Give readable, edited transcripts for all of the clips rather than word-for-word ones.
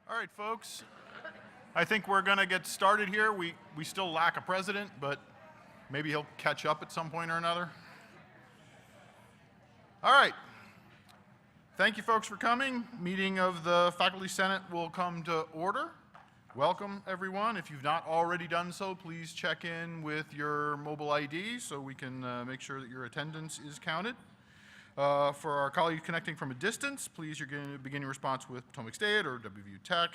All right, folks. I think we're going to get started here. We still lack a president, but maybe he'll catch up at some point or another. All right. Thank you, folks, for coming. Meeting of the Faculty Senate will come to order. Welcome, everyone. If you've not already done so, please check in with your mobile ID so we can make sure that your attendance is counted. For our colleagues connecting from a distance, please, you're going to begin your response with Potomac State or WVU Tech.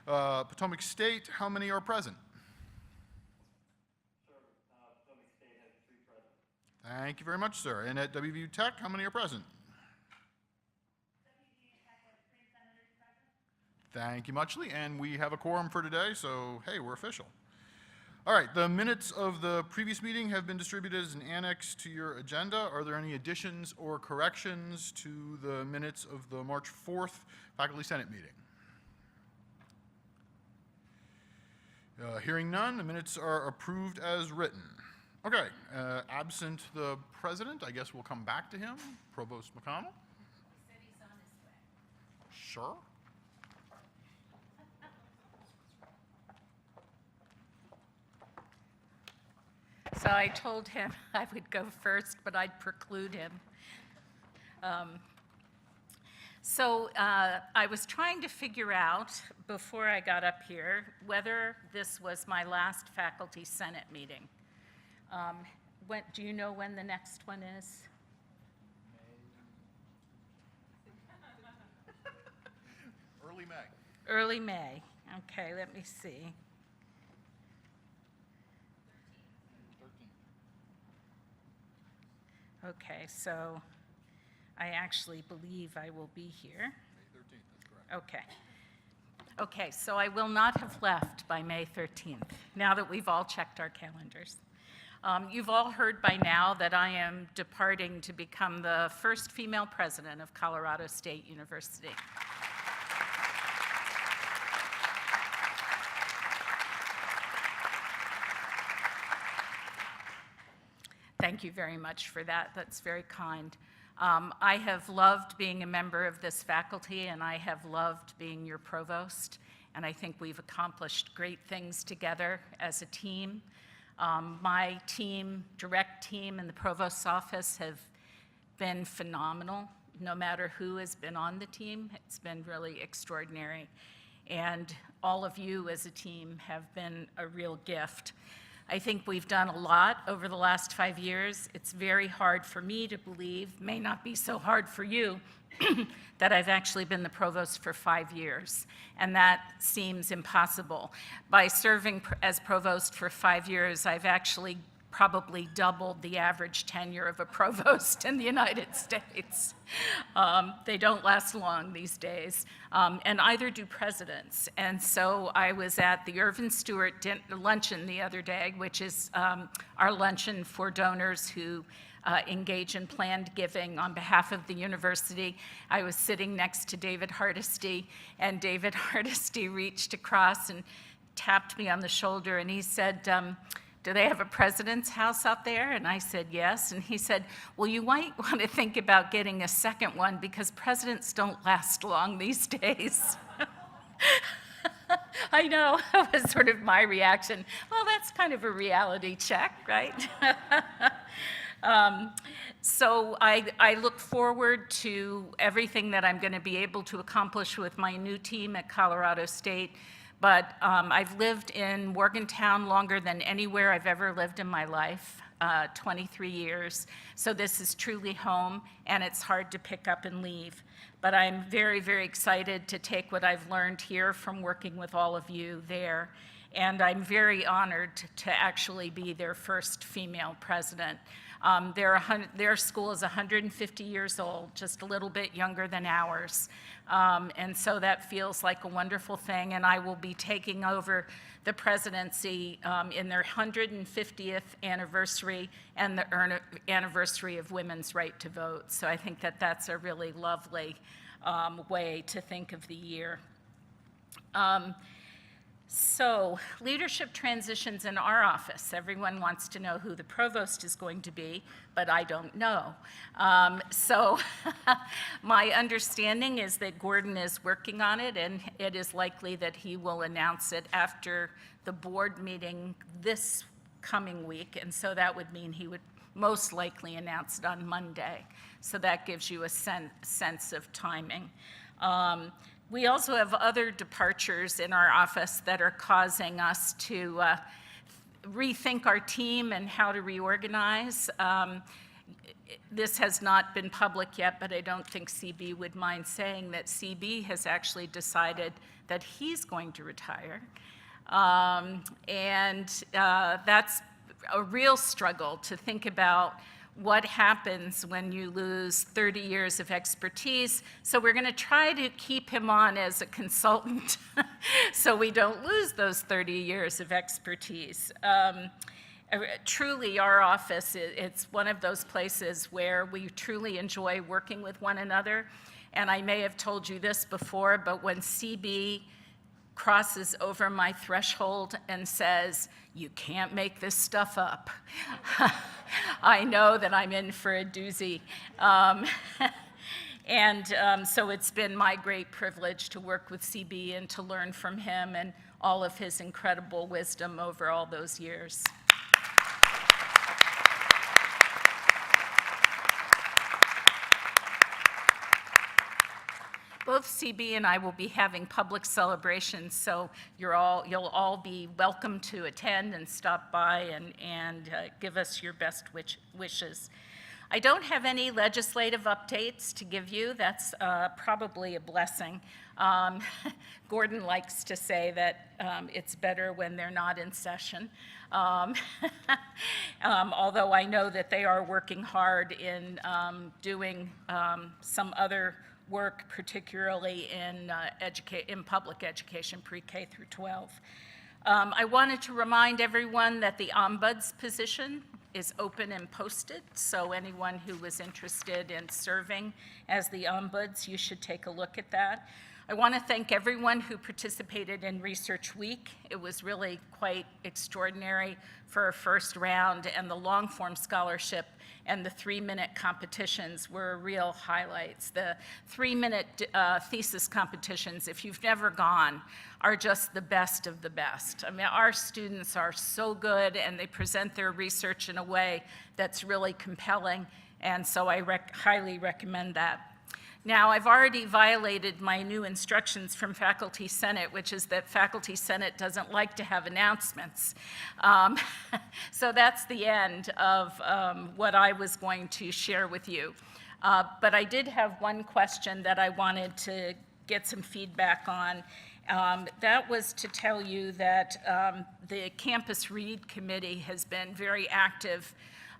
Potomac State, how many are present? Sure. Potomac State has 3 present. Thank you very much, sir. And at WVU Tech, how many are present? WVU Tech has 3 senators present. Thank you muchly. And we have a quorum for today, so hey, we're official. All right, the minutes of the previous meeting have been distributed as an annex to your agenda. Are there any additions or corrections to the minutes of the March 4th Faculty Senate meeting? Hearing none, the minutes are approved as written. Okay, absent the president, I guess we'll come back to him. Provost McConnell? He said he's on his way. Sure. So I told him I would go first, but I'd preclude him. I was trying to figure out, before I got up here, whether this was my last Faculty Senate meeting. Do you know when the next one is? Early May. Early May. Okay, let me see. 13. Okay, so I actually believe I will be here. May 13th, that's correct. Okay. Okay, so I will not have left by May 13th, now that we've all checked our calendars. You've all heard by now that I am departing to become the first female president of Colorado State University. Thank you very much for that. That's very kind. I have loved being a member of this faculty, and I have loved being your provost, and I think we've accomplished great things together as a team. My team, direct team in the provost's office have been phenomenal. No matter who has been on the team, it's been really extraordinary. And all of you as a team have been a real gift. I think we've done a lot over the last 5 years. It's very hard for me to believe, may not be so hard for you, that I've actually been the provost for 5 years, and that seems impossible. By serving as provost for 5 years, I've actually probably doubled the average tenure of a provost in the United States. They don't last long these days, and either do presidents. And so I was at the Irvin Stewart luncheon the other day, which is our luncheon for donors who engage in planned giving on behalf of the university. I was sitting next to David Hardesty, and David Hardesty reached across and tapped me on the shoulder, and he said, do they have a president's house out there? And I said, yes. And he said, well, you might want to think about getting a second one because presidents don't last long these days. I know, that was sort of my reaction. Well, that's kind of a reality check, right? So I look forward to everything that I'm going to be able to accomplish with my new team at Colorado State. But I've lived in Morgantown longer than anywhere I've ever lived in my life, 23 years. So this is truly home, and it's hard to pick up and leave. But I'm very, very excited to take what I've learned here from working with all of you there. And I'm very honored to actually be their first female president. Their school is 150 years old, just a little bit younger than ours. And so that feels like a wonderful thing, and I will be taking over the presidency in their 150th anniversary and the anniversary of women's right to vote. So I think that that's a really lovely way to think of the year. So, leadership transitions in our office. Everyone wants to know who the provost is going to be, but I don't know. So, my understanding is that Gordon is working on it, and it is likely that he will announce it after the board meeting this coming week, and so that would mean he would most likely announce it on Monday. So that gives you a sense of timing. We also have other departures in our office that are causing us to rethink our team and how to reorganize. This has not been public yet, but I don't think CB would mind saying that CB has actually decided that he's going to retire. That's a real struggle to think about what happens when you lose 30 years of expertise. So we're going to try to keep him on as a consultant so we don't lose those 30 years of expertise. Truly, our office, it's one of those places where we truly enjoy working with one another. And I may have told you this before, but when CB crosses over my threshold and says, "You can't make this stuff up," I know that I'm in for a doozy. So it's been my great privilege to work with CB and to learn from him and all of his incredible wisdom over all those years. Both CB and I will be having public celebrations, so you'll all be welcome to attend and stop by and give us your best wishes. I don't have any legislative updates to give you. That's probably a blessing. Gordon likes to say that it's better when they're not in session. Although I know that they are working hard in doing some other work, particularly in public education, pre-K through 12. I wanted to remind everyone that the ombuds position is open and posted, so anyone who was interested in serving as the ombuds, you should take a look at that. I want to thank everyone who participated in Research Week. It was really quite extraordinary for our first round, and the long-form scholarship and the 3-minute competitions were real highlights. The 3-minute thesis competitions, if you've never gone, are just the best of the best. I mean, our students are so good, and they present their research in a way that's really compelling, and so I highly recommend that. Now, I've already violated my new instructions from Faculty Senate, which is that Faculty Senate doesn't like to have announcements. So that's the end of what I was going to share with you. But I did have one question that I wanted to get some feedback on. That was to tell you that the Campus Read Committee has been very active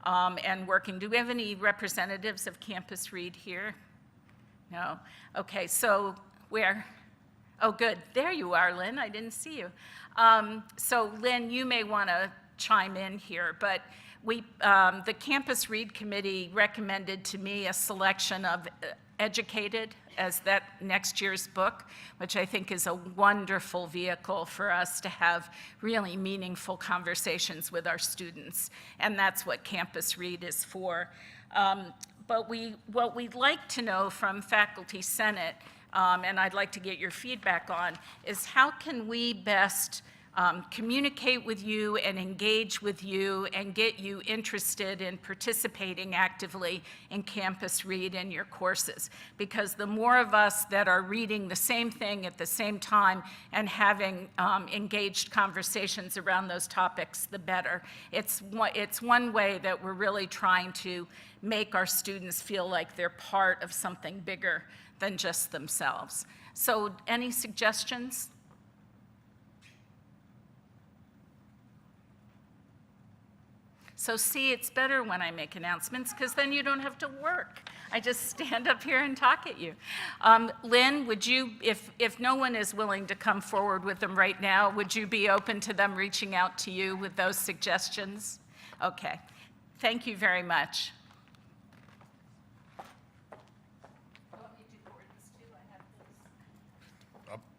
and working. Do we have any representatives of Campus Read here? No? Okay, so where? Oh, good. There you are, Lynn. I didn't see you. So, Lynn, you may want to chime in here, but the Campus Read Committee recommended to me a selection of Educated as that next year's book, which I think is a wonderful vehicle for us to have really meaningful conversations with our students, and that's what Campus Read is for. But what we'd like to know from Faculty Senate, and I'd like to get your feedback on, is how can we best communicate with you and engage with you and get you interested in participating actively in Campus Read in your courses. Because the more of us that are reading the same thing at the same time and having engaged conversations around those topics, the better. It's one way that we're really trying to make our students feel like they're part of something bigger than just themselves. So any suggestions? So see, it's better when I make announcements because then you don't have to work. I just stand up here and talk at you. Lynn, would you, if no one is willing to come forward with them right now, would you be open to them reaching out to you with those suggestions? Okay, thank you very much.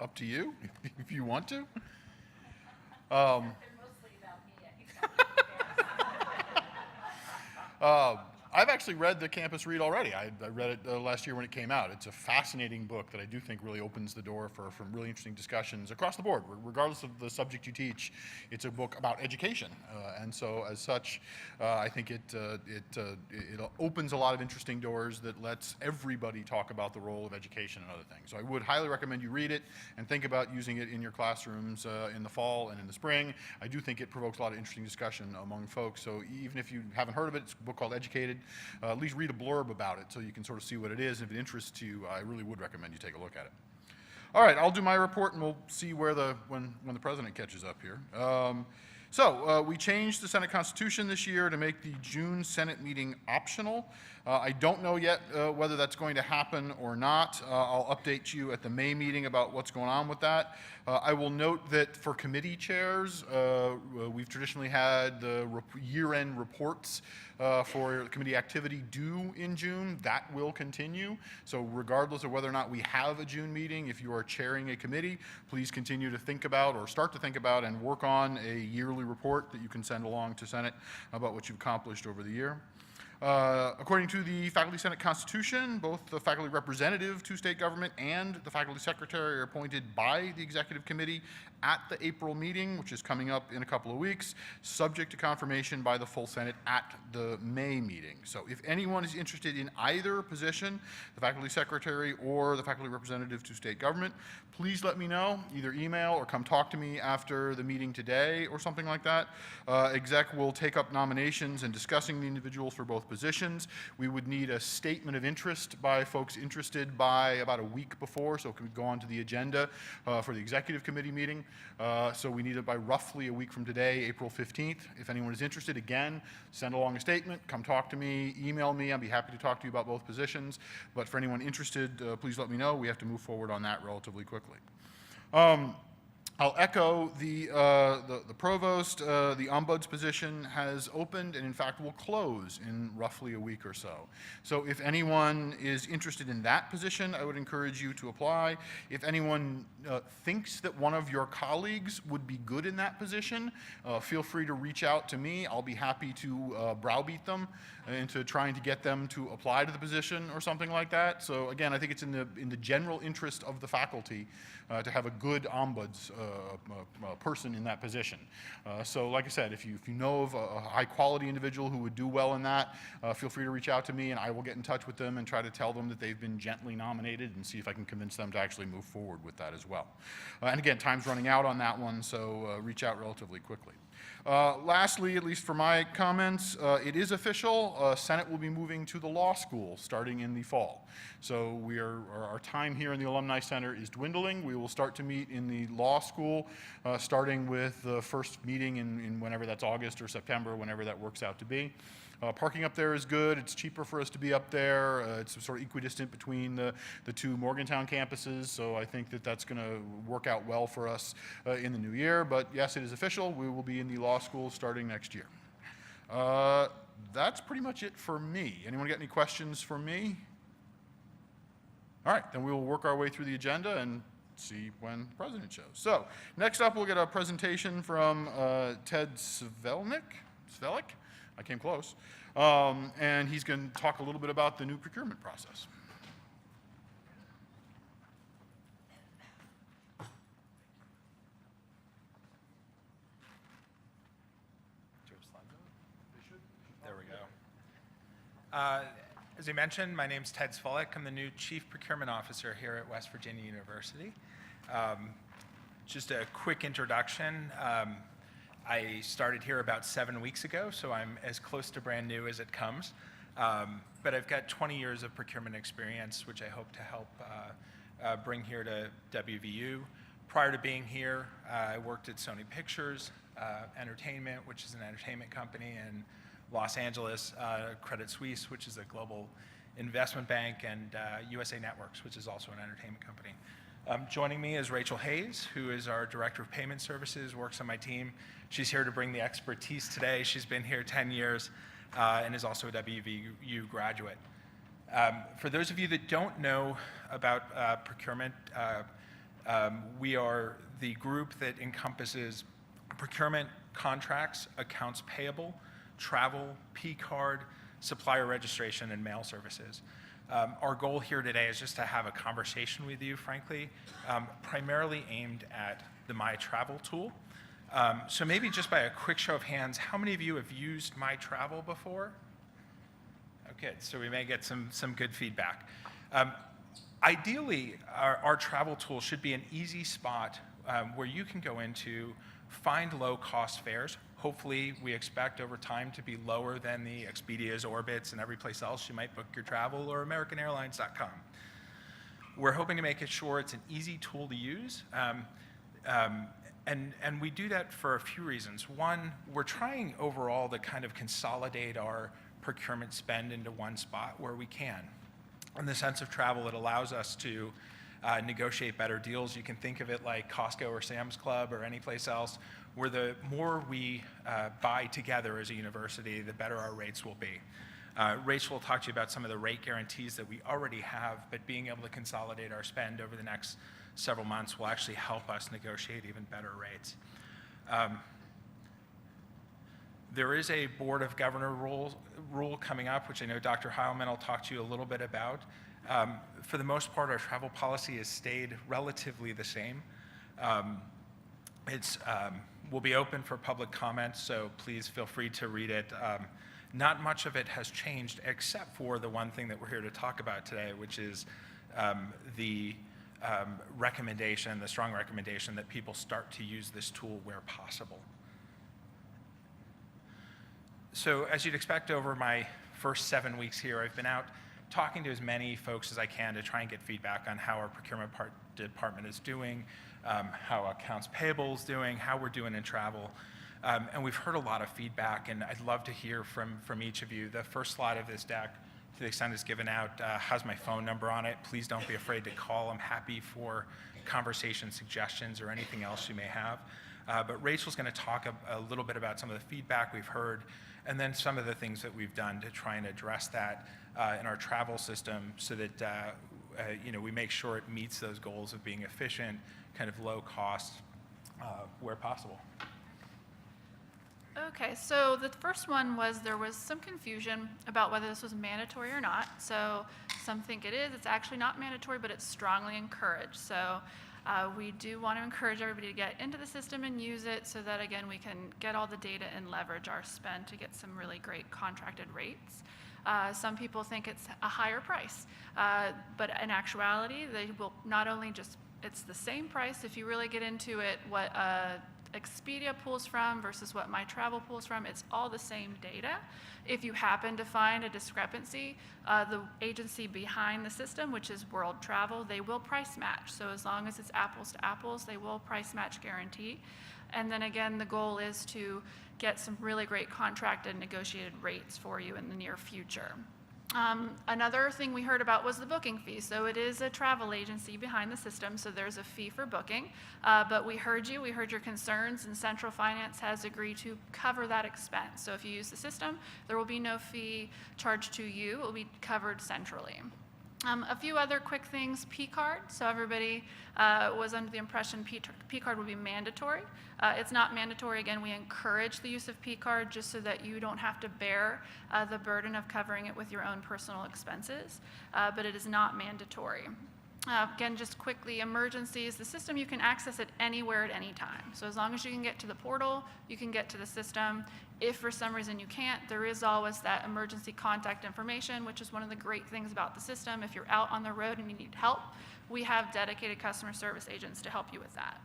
Up to you, if you want to. Um, They're mostly about me. I think I've actually read the Campus Read already. I read it last year when it came out. It's a fascinating book that I do think really opens the door for really interesting discussions across the board, regardless of the subject you teach. It's a book about education, and so as such, I think it opens a lot of interesting doors that lets everybody talk about the role of education and other things. So I would highly recommend you read it and think about using it in your classrooms in the fall and in the spring. I do think it provokes a lot of interesting discussion among folks. So even if you haven't heard of it, it's a book called Educated. At least read a blurb about it so you can sort of see what it is. If it interests you, I really would recommend you take a look at it. All right, I'll do my report and we'll see where when the president catches up here. We changed the Senate Constitution this year to make the June Senate meeting optional. I don't know yet whether that's going to happen or not. I'll update you at the May meeting about what's going on with that. I will note that for committee chairs, we've traditionally had the year-end reports for committee activity due in June. That will continue. So regardless of whether or not we have a June meeting, if you are chairing a committee, please continue to think about or start to think about and work on a yearly report that you can send along to Senate about what you've accomplished over the year. According to the Faculty Senate Constitution, both the faculty representative to state government and the faculty secretary are appointed by the executive committee at the April meeting, which is coming up in a couple of weeks, subject to confirmation by the full Senate at the May meeting. So if anyone is interested in either position, the faculty secretary or the faculty representative to state government, please let me know, either email or come talk to me after the meeting today or something like that. Exec will take up nominations and discussing the individuals for both positions. We would need a statement of interest by folks interested by about a week before, so it could go onto the agenda for the executive committee meeting. So we need it by roughly a week from today, April 15th. If anyone is interested, again, send along a statement, come talk to me, email me. I'd be happy to talk to you about both positions. But for anyone interested, please let me know. We have to move forward on that relatively quickly. I'll echo the provost. The ombuds position has opened and in fact will close in roughly a week or so. So if anyone is interested in that position, I would encourage you to apply. If anyone thinks that one of your colleagues would be good in that position, feel free to reach out to me. I'll be happy to browbeat them into trying to get them to apply to the position or something like that. So again, I think it's in the general interest of the faculty to have a good ombuds person in that position. So like I said, if you know of a high quality individual who would do well in that, feel free to reach out to me and I will get in touch with them and try to tell them that they've been gently nominated and see if I can convince them to actually move forward with that as well. And again, time's running out on that one, so reach out relatively quickly. Lastly, at least for my comments, it is official. Senate will be moving to the law school starting in the fall. So our time here in the Alumni Center is dwindling. We will start to meet in the law school, starting with the first meeting in whenever that's August or September, whenever that works out to be. Parking up there is good. It's cheaper for us to be up there. It's sort of equidistant between the two Morgantown campuses, so I think that that's going to work out well for us in the new year. But yes, it is official. We will be in the law school starting next year. That's pretty much it for me. Anyone got any questions for me? All right, then we will work our way through the agenda and see when the president shows. So next up, we'll get a presentation from Ted Svelik. I came close. And he's going to talk a little bit about the new procurement process. There we go. As you mentioned, my name's Ted Svelik. I'm the new Chief Procurement Officer here at West Virginia University. Just a quick introduction. I started here about 7 weeks ago, so I'm as close to brand new as it comes. But I've got 20 years of procurement experience, which I hope to help bring here to WVU. Prior to being here, I worked at Sony Pictures Entertainment, which is an entertainment company in Los Angeles, Credit Suisse, which is a global investment bank, and USA Networks, which is also an entertainment company. Joining me is Rachel Hayes, who is our Director of Payment Services, works on my team. She's here to bring the expertise today. She's been here 10 years and is also a WVU graduate. For those of you that don't know about procurement, we are the group that encompasses procurement, contracts, accounts payable, travel, P-card, supplier registration, and mail services. Our goal here today is just to have a conversation with you, frankly, primarily aimed at the My Travel tool. So maybe just by a quick show of hands, how many of you have used My Travel before? Oh, good. So we may get some good feedback. Ideally, our travel tool should be an easy spot where you can go into, find low-cost fares. Hopefully, we expect over time to be lower than the Expedia's, Orbitz, and every place else you might book your travel, or AmericanAirlines.com. We're hoping to make it sure it's an easy tool to use. And we do that for a few reasons. One, we're trying overall to kind of consolidate our procurement spend into one spot where we can. In the sense of travel, it allows us to negotiate better deals. You can think of it like Costco or Sam's Club or any place else, where the more we buy together as a university, the better our rates will be. Rachel will talk to you about some of the rate guarantees that we already have, but being able to consolidate our spend over the next several months will actually help us negotiate even better rates. There is a Board of Governor rule coming up, which I know Dr. Heilman will talk to you a little bit about. For the most part, our travel policy has stayed relatively the same. Will be open for public comment, so please feel free to read it. Not much of it has changed except for the one thing that we're here to talk about today, which is the recommendation, the strong recommendation that people start to use this tool where possible. So as you'd expect, over my first 7 weeks here, I've been out talking to as many folks as I can to try and get feedback on how our procurement department is doing, how accounts payable is doing, how we're doing in travel. And we've heard a lot of feedback, and I'd love to hear from each of you. The first slide of this deck, to the extent it's given out, has my phone number on it. Please don't be afraid to call. I'm happy for conversation suggestions or anything else you may have. But Rachel's going to talk a little bit about some of the feedback we've heard, and then some of the things that we've done to try and address that in our travel system, so that we make sure it meets those goals of being efficient, kind of low cost, where possible. Okay, so the first one was there was some confusion about whether this was mandatory or not. So some think it is. It's actually not mandatory, but it's strongly encouraged. So we do want to encourage everybody to get into the system and use it, so that, again, we can get all the data and leverage our spend to get some really great contracted rates. Some people think it's a higher price, but in actuality, they will not only just, it's the same price. If you really get into it, what Expedia pulls from versus what My Travel pulls from, it's all the same data. If you happen to find a discrepancy, the agency behind the system, which is World Travel, they will price match. So as long as it's apples to apples, they will price match guarantee. And then again, the goal is to get some really great contracted negotiated rates for you in the near future. Another thing we heard about was the booking fee. So it is a travel agency behind the system, so there's a fee for booking. But we heard your concerns, and Central Finance has agreed to cover that expense. So if you use the system, there will be no fee charged to you. It will be covered centrally. A few other quick things, P-card. So everybody was under the impression P-card would be mandatory. It's not mandatory. Again, we encourage the use of P-card just so that you don't have to bear the burden of covering it with your own personal expenses, but it is not mandatory. Again, just quickly, emergencies, the system, you can access it anywhere at any time. So as long as you can get to the portal, you can get to the system. If for some reason you can't, there is always that emergency contact information, which is one of the great things about the system. If you're out on the road and you need help, we have dedicated customer service agents to help you with that.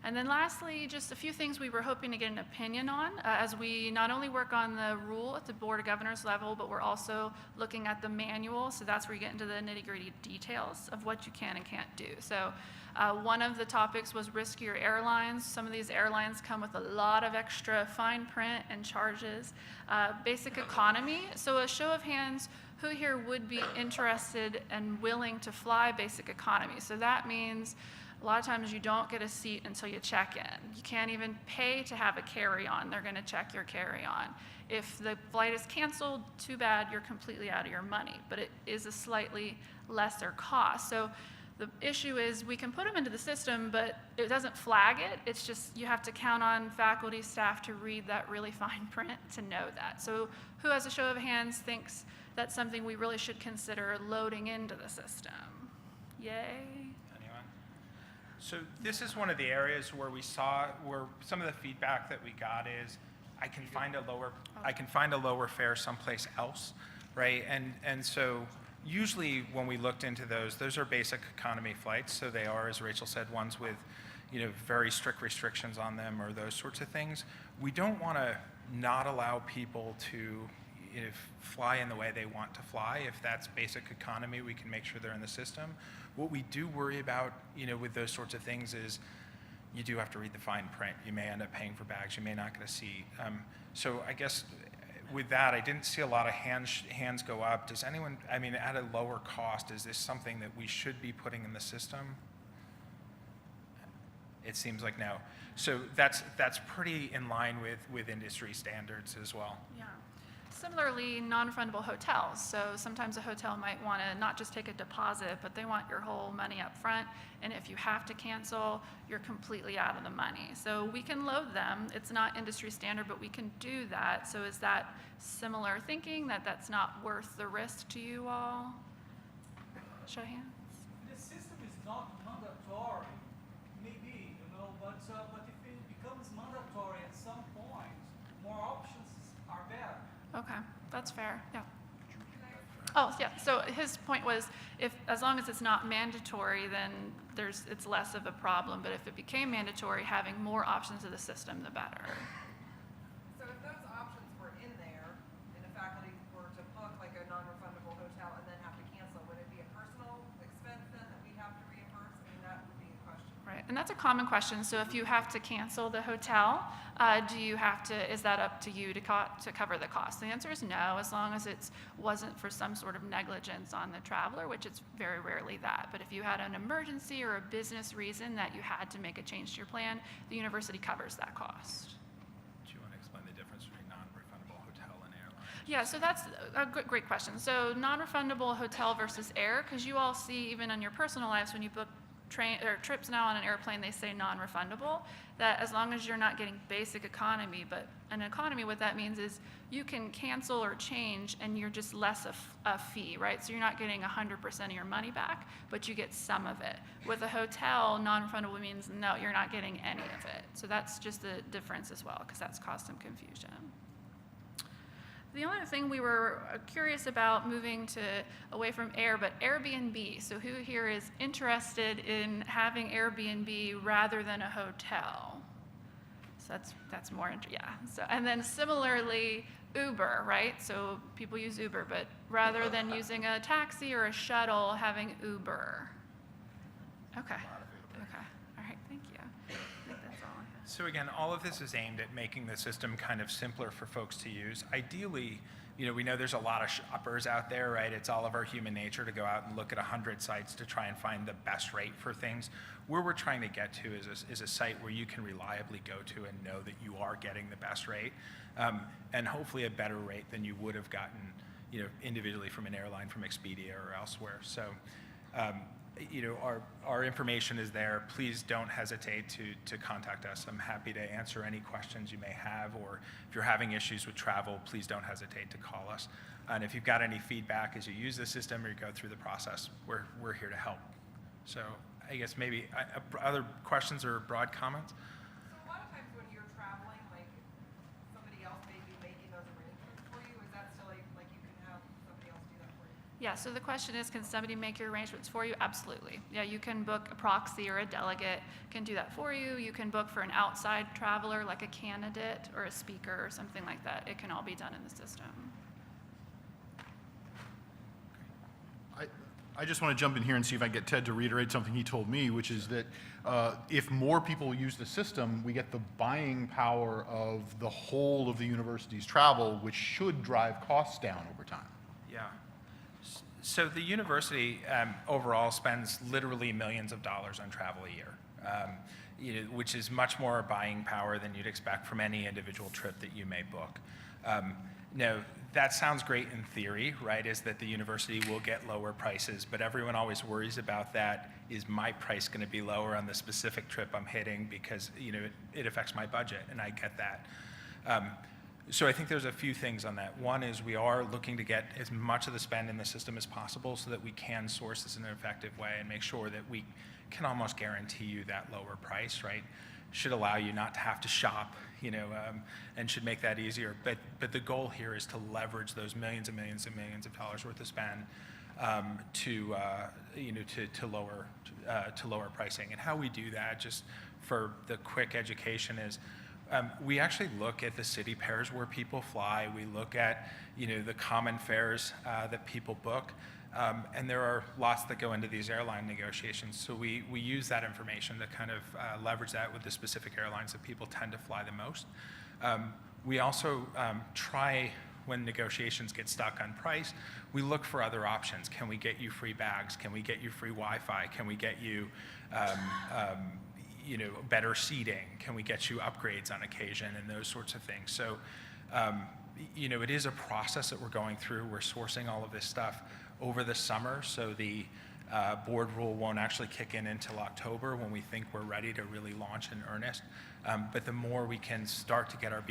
And then lastly, just a few things we were hoping to get an opinion on as we not only work on the rule at the Board of Governors level, but we're also looking at the manual. So that's where you get into the nitty-gritty details of what you can and can't do. So one of the topics was riskier airlines. Some of these airlines come with a lot of extra fine print and charges. Basic economy. So a show of hands, who here would be interested and willing to fly basic economy? So that means a lot of times you don't get a seat until you check in. You can't even pay to have a carry-on. They're going to check your carry-on. If the flight is canceled, too bad, you're completely out of your money, but it is a slightly lesser cost. So The issue is we can put them into the system, but it doesn't flag it. It's just you have to count on faculty, staff to read that really fine print to know that. So who, as a show of hands, thinks that's something we really should consider loading into the system? Yay. Anyone? So this is one of the areas where we saw, where some of the feedback that we got is, I can find a lower fare someplace else, right? And so usually when we looked into those are basic economy flights. So they are, as Rachel said, ones with, very strict restrictions on them or those sorts of things. We don't want to not allow people to fly in the way they want to fly. If that's basic economy, we can make sure they're in the system. What we do worry about, with those sorts of things is you do have to read the fine print. You may end up paying for bags. You may not get a seat. So I guess with that, I didn't see a lot of hands go up. Does anyone, at a lower cost, is this something that we should be putting in the system? It seems like no. So that's pretty in line with industry standards as well. Yeah. Similarly, non-refundable hotels. So sometimes a hotel might want to not just take a deposit, but they want your whole money up front. And if you have to cancel, you're completely out of the money. So we can load them. It's not industry standard, but we can do that. So is that similar thinking, that that's not worth the risk to you all? Show of hands. The system is not mandatory, maybe, but if it becomes mandatory at some point, more options are better. Okay, that's fair, yeah. Oh, yeah, so his point was, as long as it's not mandatory, then it's less of a problem, but if it became mandatory, having more options of the system, the better. So if those options were in there, and the faculty were to book like a non-refundable hotel and then have to cancel, would it be a personal expense then that we have to reimburse? That would be a question. Right, and that's a common question. So if you have to cancel the hotel, is that up to you to cover the cost? The answer is no, as long as it wasn't for some sort of negligence on the traveler, which it's very rarely that. But if you had an emergency or a business reason that you had to make a change to your plan, the university covers that cost. Do you want to explain the difference between non-refundable hotel and airline? Yeah, so that's a great question. So non-refundable hotel versus air, because you all see even on your personal lives when you book trips now on an airplane, they say non-refundable, that as long as you're not getting basic economy, but an economy, what that means is you can cancel or change and you're just less a fee, right? So you're not getting 100% of your money back, but you get some of it. With a hotel, non-refundable means no, you're not getting any of it. So that's just the difference as well, because that's caused some confusion. The only thing we were curious about moving away from air, but Airbnb. So who here is interested in having Airbnb rather than a hotel? So that's more, yeah. So, and then similarly, Uber, right? So people use Uber, but rather than using a taxi or a shuttle, having Uber. Okay. Okay. All right. Thank you. I think that's all I have. So again, all of this is aimed at making the system kind of simpler for folks to use. Ideally, we know there's a lot of shoppers out there, right? It's all of our human nature to go out and look at 100 sites to try and find the best rate for things. Where we're trying to get to is a site where you can reliably go to and know that you are getting the best rate, and hopefully a better rate than you would have gotten, individually from an airline, from Expedia or elsewhere. So. Our information is there. Please don't hesitate to contact us. I'm happy to answer any questions you may have, or if you're having issues with travel, please don't hesitate to call us. And if you've got any feedback as you use the system or you go through the process, we're here to help. So I guess maybe other questions or broad comments? So a lot of times when you're traveling, like somebody else may be making those arrangements for you. Is that still like you can have somebody else do that for you? Yeah, so the question is, can somebody make your arrangements for you? Absolutely. Yeah, you can book a proxy or a delegate can do that for you. You can book for an outside traveler like a candidate or a speaker or something like that. It can all be done in the system. I just want to jump in here and see if I can get Ted to reiterate something he told me, which is that if more people use the system, we get the buying power of the whole of the university's travel, which should drive costs down over time. Yeah. So the university overall spends literally millions of dollars on travel a year, which is much more buying power than you'd expect from any individual trip that you may book. No, that sounds great in theory, right? Is that the university will get lower prices, but everyone always worries about that. Is my price going to be lower on the specific trip I'm hitting because it affects my budget, and I get that. So I think there's a few things on that. One is we are looking to get as much of the spend in the system as possible so that we can source this in an effective way and make sure that we can almost guarantee you that lower price, right? Should allow you not to have to shop, and should make that easier. But the goal here is to leverage those millions and millions and millions of dollars worth of spend to lower pricing. And how we do that, just for the quick education, is we actually look at the city pairs where people fly. We look at the common fares that people book. And there are lots that go into these airline negotiations. So we use that information to kind of leverage that with the specific airlines that people tend to fly the most. We also try, when negotiations get stuck on price, we look for other options. Can we get you free bags? Can we get you free Wi-Fi? Can we get you better seating? Can we get you upgrades on occasion and those sorts of things? So it is a process that we're going through. We're sourcing all of this stuff over the summer, so the board rule won't actually kick in until October when we think we're ready to really launch in earnest. But the more we can start to get our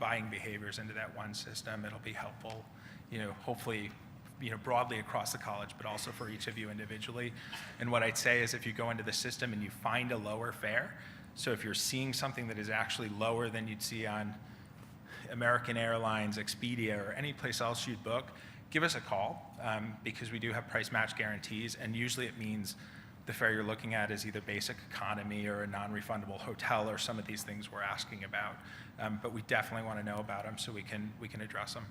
buying behaviors into that one system, it'll be helpful, hopefully, broadly across the college, but also for each of you individually. And what I'd say is if you go into the system and you find a lower fare, so if you're seeing something that is actually lower than you'd see on American Airlines, Expedia, or any place else you'd book, give us a call, because we do have price match guarantees, and usually it means the fare you're looking at is either basic economy or a non-refundable hotel or some of these things we're asking about. But we definitely want to know about them so we can address them.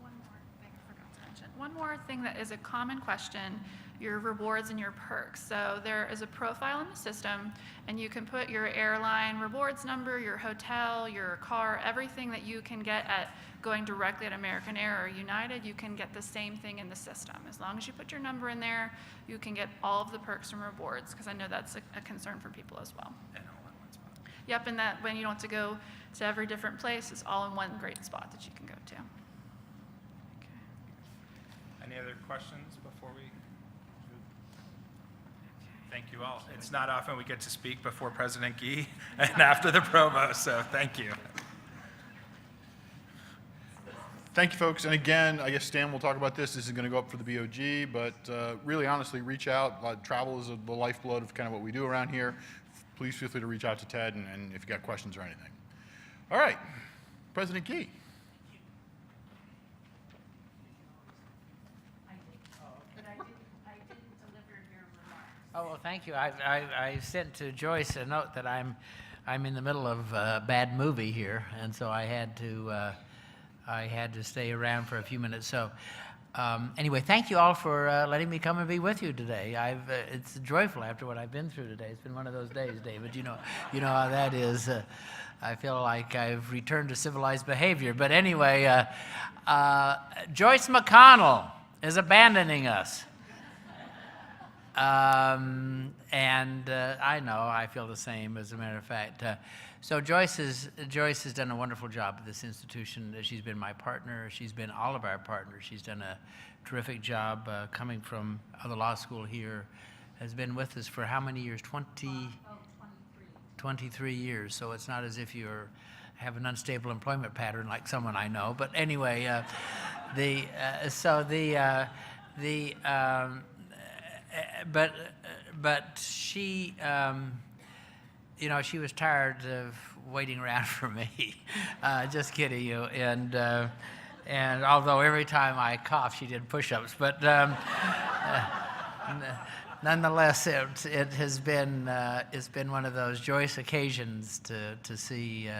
One more thing I forgot to mention. One more thing that is a common question, your rewards and your perks. So there is a profile in the system, and you can put your airline rewards number, your hotel, your car, everything that you can get at going directly at American Air or United, you can get the same thing in the system. As long as you put your number in there, you can get all of the perks and rewards, because I know that's a concern for people as well. And all in one spot. Yep, and that when you don't have to go to every different place, it's all in one great spot that you can go to. Okay. Any other questions before we? Thank you all. It's not often we get to speak before President Gee and after the provost, so thank you. Thank you, folks. And again, I guess Stan will talk about this. This is going to go up for the BOG, but really, honestly, reach out. Travel is the lifeblood of kind of what we do around here. Please feel free to reach out to Ted, and if you got questions or anything. All right, President Gee. Oh, well, thank you. I sent to Joyce a note that I'm in the middle of a bad movie here, and so I had to stay around for a few minutes. So anyway, thank you all for letting me come and be with you today. It's joyful after what I've been through today. It's been one of those days, David. You know how that is. I feel like I've returned to civilized behavior. But anyway, Joyce McConnell is abandoning us. And I know, I feel the same, as a matter of fact. So Joyce has done a wonderful job at this institution. She's been my partner. She's been all of our partners. She's done a terrific job coming from the law school here. Has been with us for how many years? 23 years. So it's not as if you have an unstable employment pattern like someone I know. But anyway, but she, she was tired of waiting around for me. Just kidding you. And although every time I coughed, she did push-ups, but nonetheless, it has been it's been one of those joyous occasions to see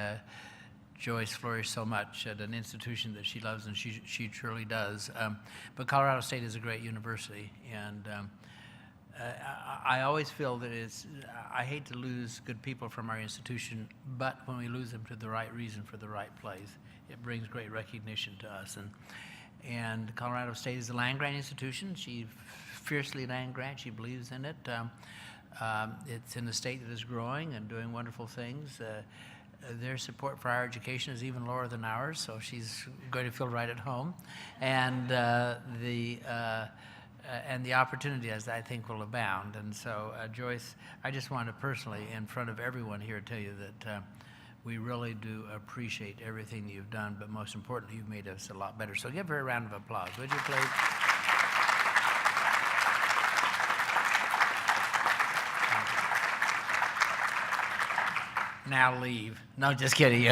Joyce flourish so much at an institution that she loves, and she truly does. But Colorado State is a great university, and I always feel that I hate to lose good people from our institution, but when we lose them to the right reason for the right place, it brings great recognition to us. And Colorado State is a land-grant institution. She's fiercely land-grant. She believes in it. It's in a state that is growing and doing wonderful things. their support for higher education is even lower than ours, so she's going to feel right at home. And the opportunity, as I think, will abound. And so, Joyce, I just want to personally, in front of everyone here, tell you that we really do appreciate everything that you've done, but most importantly, you've made us a lot better. So give her a round of applause, would you, please? Now leave. No, just kidding.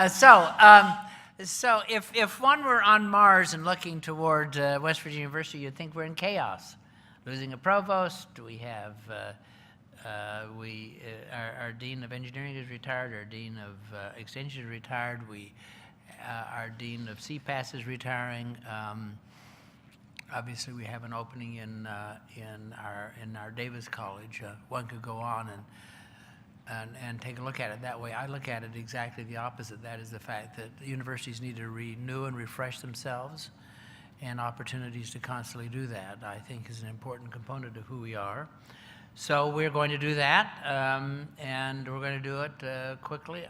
So if one were on Mars and looking toward West Virginia University, you'd think we're in chaos. Losing a provost, we have our dean of engineering is retired, our dean of extension is retired, our dean of CPAS is retiring. Obviously, we have an opening in our Davis College. One could go on and take a look at it that way. I look at it exactly the opposite. That is the fact that the universities need to renew and refresh themselves, and opportunities to constantly do that, I think, is an important component of who we are. So we're going to do that, and we're going to do it quickly.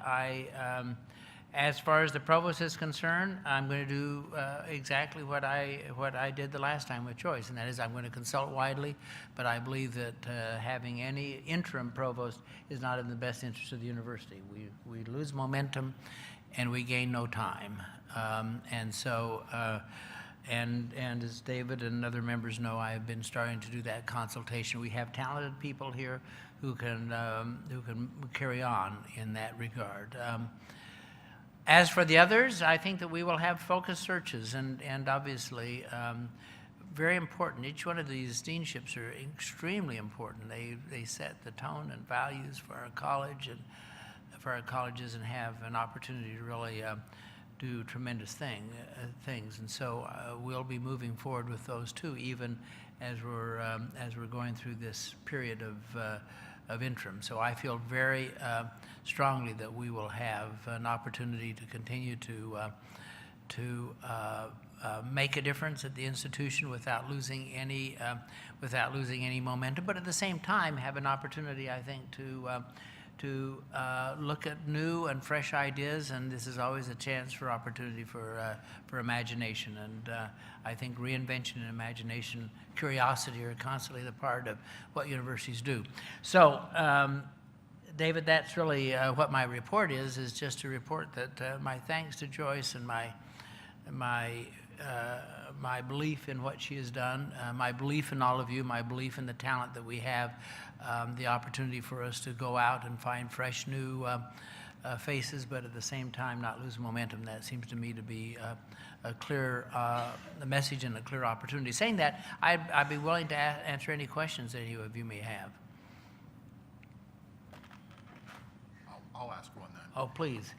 As far as the provost is concerned, I'm going to do exactly what I did the last time with Joyce, and that is I'm going to consult widely, but I believe that having any interim provost is not in the best interest of the university. We lose momentum, and we gain no time. And as David and other members know, I have been starting to do that consultation. We have talented people here who can carry on in that regard. As for the others, I think that we will have focus searches, and obviously very important. Each one of these deanships are extremely important. They set the tone and values for our college and for our colleges, and have an opportunity to really do tremendous things. And so we'll be moving forward with those too, even as we're going through this period of interim. So I feel very strongly that we will have an opportunity to continue to make a difference at the institution without losing any momentum, but at the same time have an opportunity, I think, to look at new and fresh ideas, and this is always a chance for opportunity for imagination. And I think reinvention and imagination, curiosity are constantly the part of what universities do. So, David, that's really what my report is just to report that my thanks to Joyce and my belief in what she has done, my belief in all of you, my belief in the talent that we have, the opportunity for us to go out and find fresh new faces, but at the same time not lose momentum. That seems to me to be a clear message and a clear opportunity. Saying that, I'd be willing to answer any questions any of you may have. I'll ask one then. Oh, please.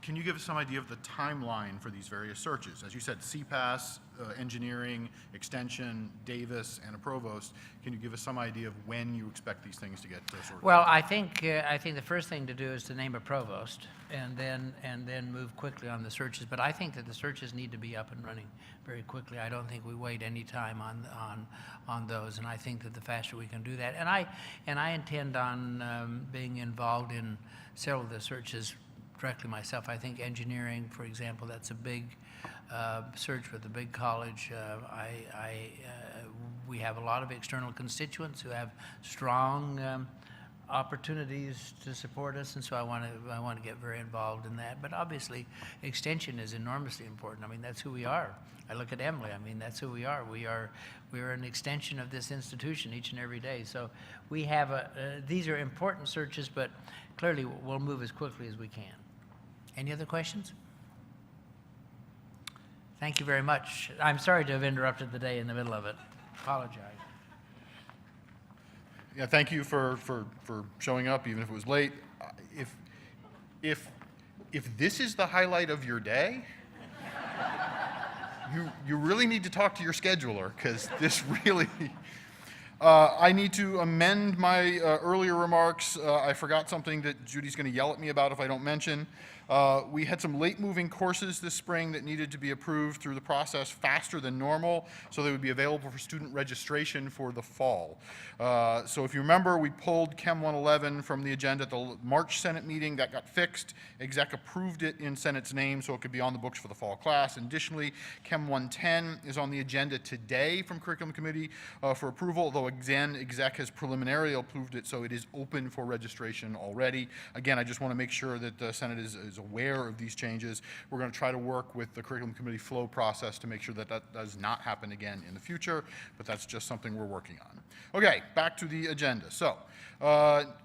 Can you give us some idea of the timeline for these various searches? As you said, CPAS, engineering, extension, Davis, and a provost. Can you give us some idea of when you expect these things to get sorted? Well, I think the first thing to do is to name a provost, and then move quickly on the searches. But I think that the searches need to be up and running very quickly. I don't think we wait any time on those, and I think that the faster we can do that. And I intend on being involved in several of the searches directly myself. I think engineering, for example, that's a big search with a big college. We have a lot of external constituents who have strong opportunities to support us, and so I want to get very involved in that. But obviously, extension is enormously important. I mean, that's who we are. I look at Emily. I mean, that's who we are. We are an extension of this institution each and every day. So we have these are important searches, but clearly we'll move as quickly as we can. Any other questions? Thank you very much. I'm sorry to have interrupted the day in the middle of it. Apologize. Yeah, thank you for showing up, even if it was late. If this is the highlight of your day, you really need to talk to your scheduler, because this really. I need to amend my earlier remarks. I forgot something that Judy's going to yell at me about if I don't mention. We had some late-moving courses this spring that needed to be approved through the process faster than normal, so they would be available for student registration for the fall. So if you remember, we pulled Chem 111 from the agenda at the March Senate meeting. That got fixed. Exec approved it in Senate's name, so it could be on the books for the fall class. And additionally, Chem 110 is on the agenda today from Curriculum Committee for approval, although again, Exec has preliminarily approved it, so it is open for registration already. Again, I just want to make sure that the Senate is aware of these changes. We're going to try to work with the Curriculum Committee flow process to make sure that that does not happen again in the future, but that's just something we're working on. Okay, back to the agenda. So,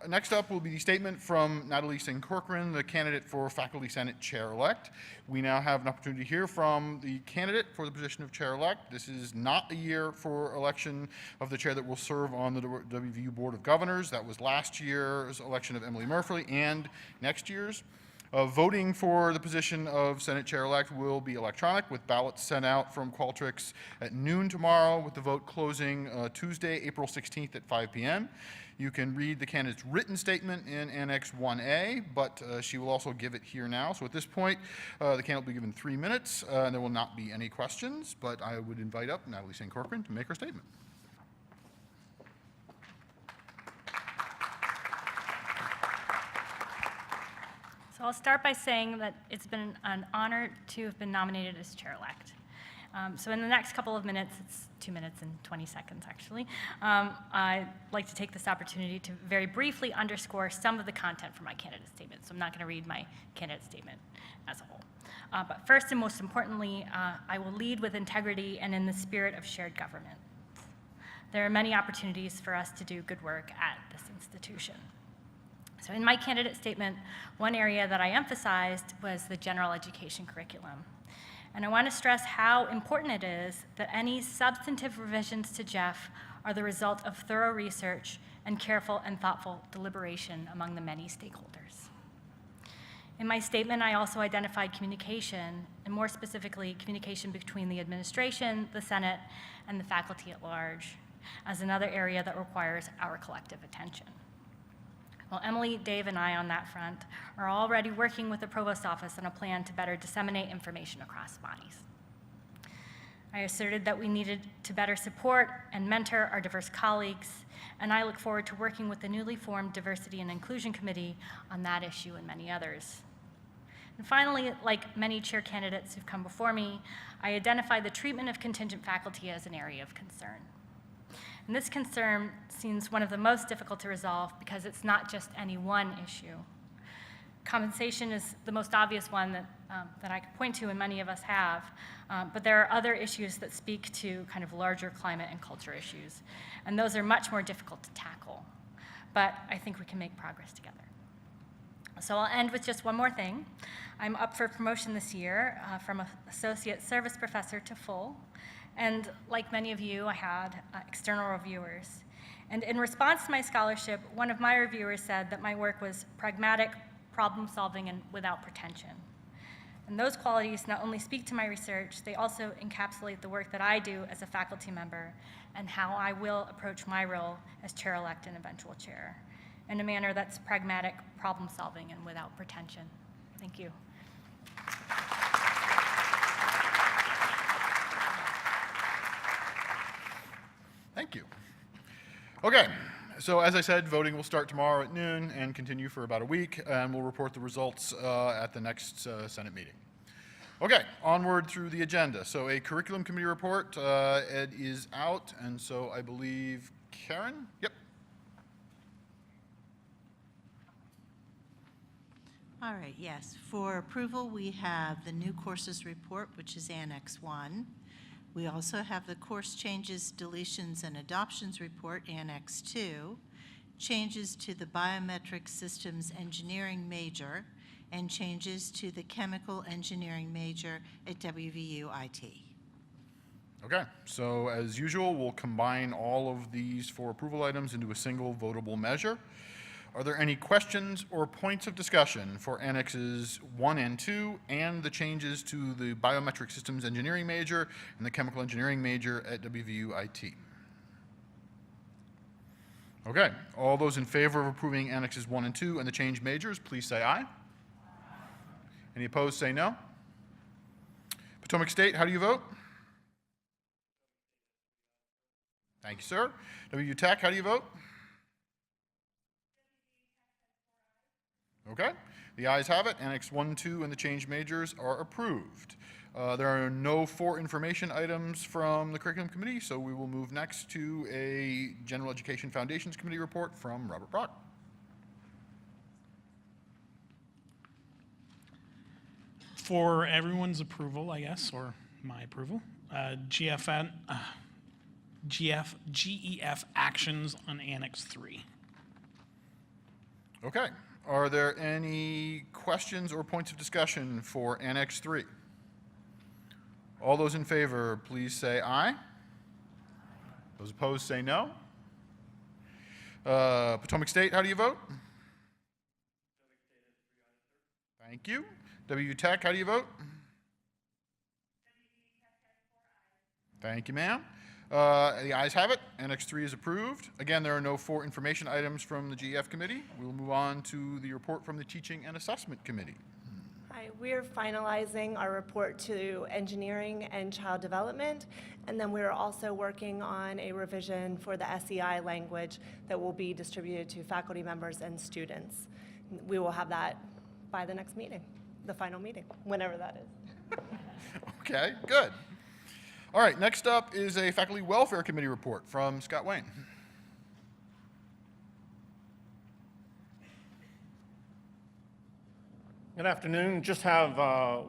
next up will be the statement from Natalie Singh Corcoran, the candidate for Faculty Senate Chair-elect. We now have an opportunity to hear from the candidate for the position of Chair-elect. This is not a year for election of the chair that will serve on the WVU Board of Governors. That was last year's election of Emily Murphy and next year's. Voting for the position of Senate Chair-elect will be electronic, with ballots sent out from Qualtrics at noon tomorrow, with the vote closing Tuesday, April 16th at 5 p.m. You can read the candidate's written statement in Annex 1A, but she will also give it here now. So at this point, the candidate will be given 3 minutes, and there will not be any questions, but I would invite up Natalie St. Corcoran to make her statement. So I'll start by saying that it's been an honor to have been nominated as chair-elect. So in the next couple of minutes, it's 2 minutes and 20 seconds actually, I'd like to take this opportunity to very briefly underscore some of the content from my candidate statement. So I'm not going to read my candidate statement as a whole. But first and most importantly, I will lead with integrity and in the spirit of shared government. There are many opportunities for us to do good work at this institution. So in my candidate statement, one area that I emphasized was the general education curriculum. And I want to stress how important it is that any substantive revisions to Jeff are the result of thorough research and careful and thoughtful deliberation among the many stakeholders. In my statement, I also identified communication, and more specifically, communication between the administration, the Senate, and the faculty at large, as another area that requires our collective attention. Well, Emily, Dave, and I on that front are already working with the Provost Office on a plan to better disseminate information across bodies. I asserted that we needed to better support and mentor our diverse colleagues, and I look forward to working with the newly formed Diversity and Inclusion Committee on that issue and many others. And finally, like many chair candidates who've come before me, I identified the treatment of contingent faculty as an area of concern. And this concern seems one of the most difficult to resolve because it's not just any one issue. Compensation is the most obvious one that I could point to, and many of us have, but there are other issues that speak to kind of larger climate and culture issues, and those are much more difficult to tackle, but I think we can make progress together. So I'll end with just one more thing. I'm up for promotion this year from associate service professor to full. And like many of you, I had external reviewers. And in response to my scholarship, one of my reviewers said that my work was pragmatic, problem-solving, and without pretension. And those qualities not only speak to my research, they also encapsulate the work that I do as a faculty member and how I will approach my role as chair-elect and eventual chair in a manner that's pragmatic, problem-solving, and without pretension. Thank you. Thank you. Okay, so as I said, voting will start tomorrow at noon and continue for about a week, and we'll report the results at the next Senate meeting. Okay, onward through the agenda. So a curriculum committee report, Ed is out, and so I believe Karen? Yep. All right, yes. For approval, we have the new courses report, which is Annex 1. We also have the course changes, deletions, and adoptions report, Annex 2, changes to the biometric systems engineering major, and changes to the chemical engineering major at WVU IT. Okay, so as usual, we'll combine all of these 4 approval items into a single votable measure. Are there any questions or points of discussion for Annexes 1 and 2 and the changes to the biometric systems engineering major and the chemical engineering major at WVU IT? Okay, all those in favor of approving Annexes 1 and 2 and the change majors, please say aye. Any opposed, say no. Potomac State, how do you vote? Thank you, sir. WVU Tech, how do you vote? Okay. The ayes have it. Annex 1, 2, and the change majors are approved. There are no for information items from the Curriculum Committee, so we will move next to a General Education Foundations Committee report from Robert Brock. For everyone's approval, I guess, or my approval, GEF actions on Annex 3. Okay. Are there any questions or points of discussion for Annex 3? All those in favor, please say aye. Those opposed, say no. Potomac State, how do you vote? Thank you. WVU Tech, how do you vote? Thank you, ma'am. The ayes have it. Annex 3 is approved. Again, there are no for information items from the GEF Committee. We will move on to the report from the Teaching and Assessment Committee. Hi, we are finalizing our report to engineering and child development, and then we're also working on a revision for the SEI language that will be distributed to faculty members and students. We will have that by the next meeting, the final meeting, whenever that is. Okay, good. All right, next up is a Faculty Welfare Committee report from Scott Wayne. Good afternoon. Just have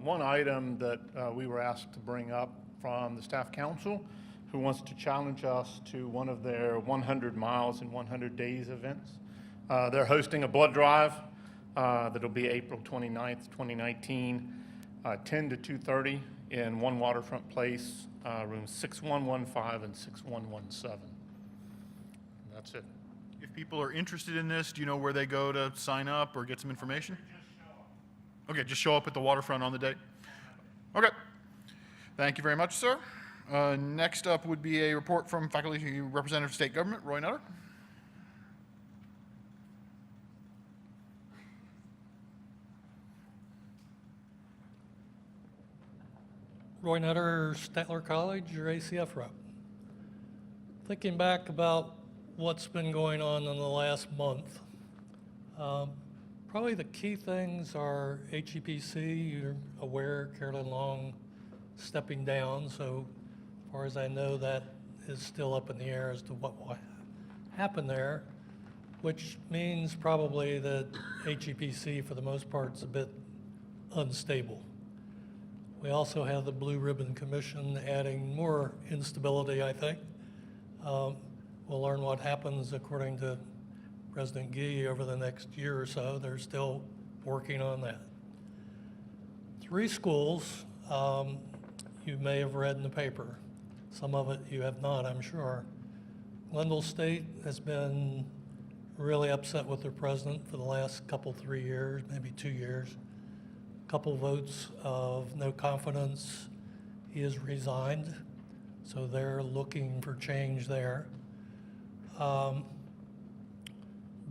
one item that we were asked to bring up from the Staff Council, who wants to challenge us to one of their 100 miles in 100 days events. They're hosting a blood drive that'll be April 29th, 2019, 10 to 2:30 in One Waterfront Place, rooms 6115 and 6117. That's it. If people are interested in this, do you know where they go to sign up or get some information? Okay, just show up at the waterfront on the date. Okay. Thank you very much, sir. Next up would be a report from Faculty Representative of State Government, Roy Nutter. Roy Nutter, Statler College, your ACF rep. Thinking back about what's been going on in the last month, probably the key things are HEPC, you're aware Carolyn Long stepping down, so as far as I know that is still up in the air as to what will happen there, which means probably that HEPC for the most part is a bit unstable. We also have the Blue Ribbon Commission adding more instability, I think. We'll learn what happens according to President Gee over the next year or so. They're still working on that. 3 schools you may have read in the paper. Some of it you have not, I'm sure. Glendale State has been really upset with their president for the last 3 years, maybe 2 years. Couple votes of no confidence. He has resigned, so they're looking for change there.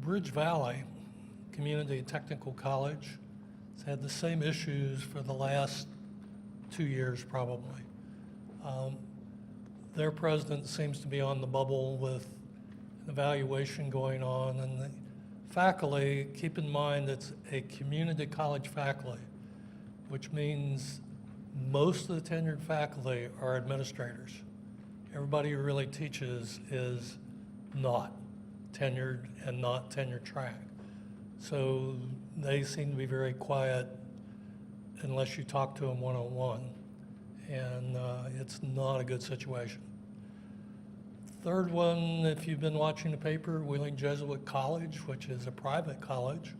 Bridge Valley Community Technical College has had the same issues for the last 2 years probably. Their president seems to be on the bubble with an evaluation going on, and the faculty, keep in mind it's a community college faculty, which means most of the tenured faculty are administrators. Everybody who really teaches is not tenured and not tenure track. So they seem to be very quiet unless you talk to them one-on-one. And it's not a good situation. Third one, if you've been watching the paper, Wheeling Jesuit College, which is a private college,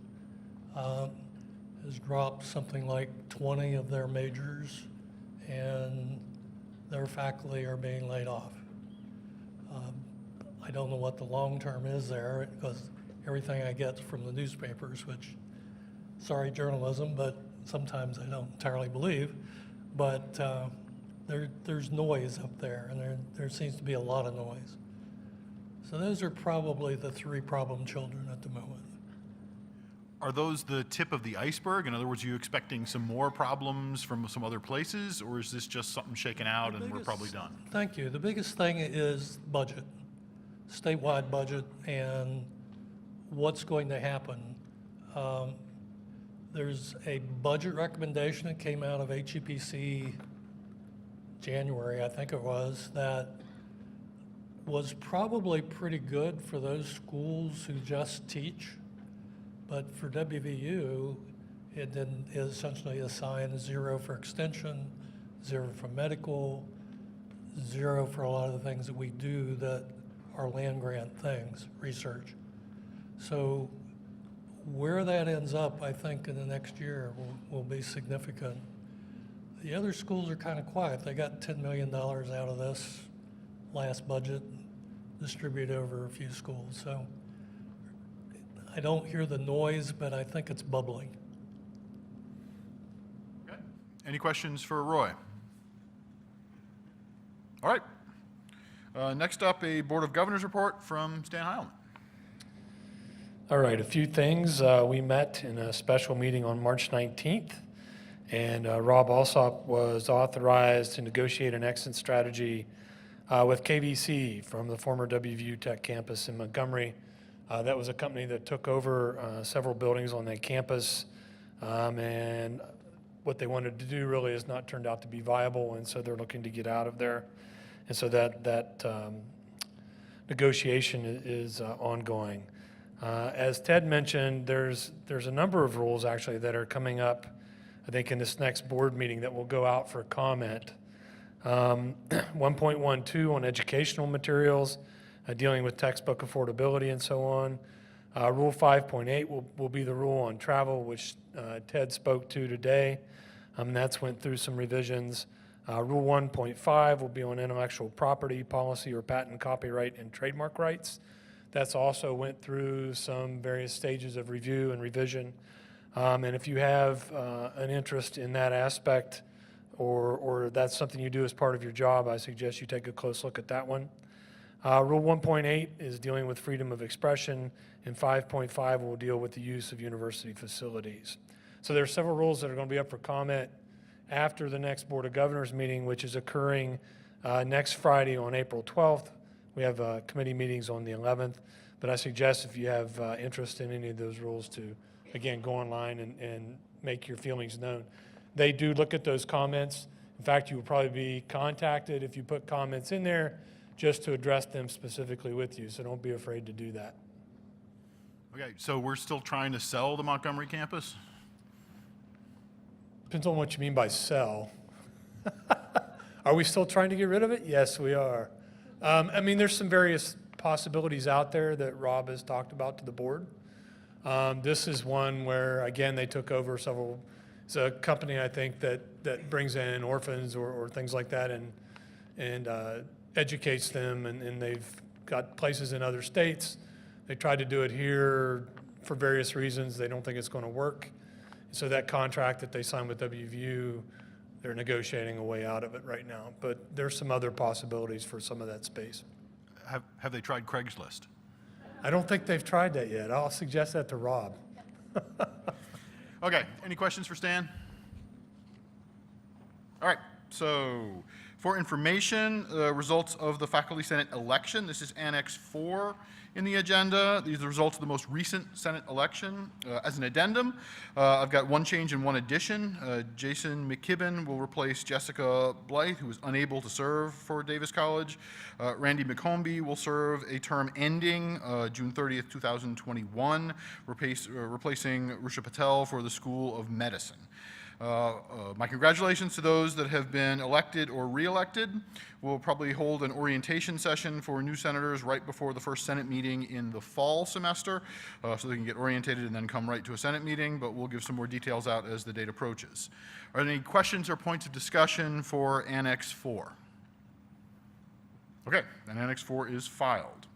has dropped something like 20 of their majors, and their faculty are being laid off. I don't know what the long term is there, because everything I get from the newspapers, which, sorry journalism, but sometimes I don't entirely believe, but there's noise up there, and there seems to be a lot of noise. So those are probably the 3 problem children at the moment. Are those the tip of the iceberg? In other words, are you expecting some more problems from some other places, or is this just something shaken out and we're probably done? Thank you. The biggest thing is budget, statewide budget, and what's going to happen. There's a budget recommendation that came out of HEPC January, I think it was, that was probably pretty good for those schools who just teach. But for WVU, it then is essentially assigned 0 for extension, 0 for medical, 0 for a lot of the things that we do that are land grant things, research. So where that ends up, I think, in the next year will be significant. The other schools are kind of quiet. They got $10 million out of this last budget, distributed over a few schools. So I don't hear the noise, but I think it's bubbling. Okay. Any questions for Roy? All right. Next up, a Board of Governors report from Stan Heilman. All right, a few things. We met in a special meeting on March 19th, and Rob Alsop was authorized to negotiate an exit strategy with KVC from the former WVU Tech campus in Montgomery. That was a company that took over several buildings on that campus, and what they wanted to do really has not turned out to be viable, and so they're looking to get out of there. And so that negotiation is ongoing. As Ted mentioned, there's a number of rules actually that are coming up, I think, in this next board meeting that will go out for comment. 1.12 on educational materials, dealing with textbook affordability and so on. Rule 5.8 will be the rule on travel, which Ted spoke to today. That's went through some revisions. Rule 1.5 will be on intellectual property policy or patent, copyright, and trademark rights. That's also went through some various stages of review and revision. And if you have an interest in that aspect, or that's something you do as part of your job, I suggest you take a close look at that one. Rule 1.8 is dealing with freedom of expression, and 5.5 will deal with the use of university facilities. So there are several rules that are going to be up for comment after the next Board of Governors meeting, which is occurring next Friday on April 12th. We have committee meetings on the 11th, but I suggest if you have interest in any of those rules to, again, go online and make your feelings known. They do look at those comments. In fact, you will probably be contacted if you put comments in there just to address them specifically with you, so don't be afraid to do that. Okay, so we're still trying to sell the Montgomery campus? Depends on what you mean by sell. Are we still trying to get rid of it? Yes, we are. I mean, there's some various possibilities out there that Rob has talked about to the board. This is one where, again, they took over several. It's a company, I think, that brings in orphans or things like that and educates them, and they've got places in other states. They tried to do it here for various reasons. They don't think it's going to work. So that contract that they signed with WVU, they're negotiating a way out of it right now. But there's some other possibilities for some of that space. Have they tried Craigslist? I don't think they've tried that yet. I'll suggest that to Rob. Okay, any questions for Stan? All right, so for information, results of the Faculty Senate election. This is Annex 4 in the agenda. These are the results of the most recent Senate election. As an addendum, I've got one change and one addition. Jason McKibben will replace Jessica Blythe, who was unable to serve for Davis College. Randy McCombie will serve a term ending June 30th, 2021, replacing Rusha Patel for the School of Medicine. My congratulations to those that have been elected or re-elected. We'll probably hold an orientation session for new senators right before the first Senate meeting in the fall semester, so they can get orientated and then come right to a Senate meeting, but we'll give some more details out as the date approaches. Are there any questions or points of discussion for Annex 4? Okay, then Annex 4 is filed.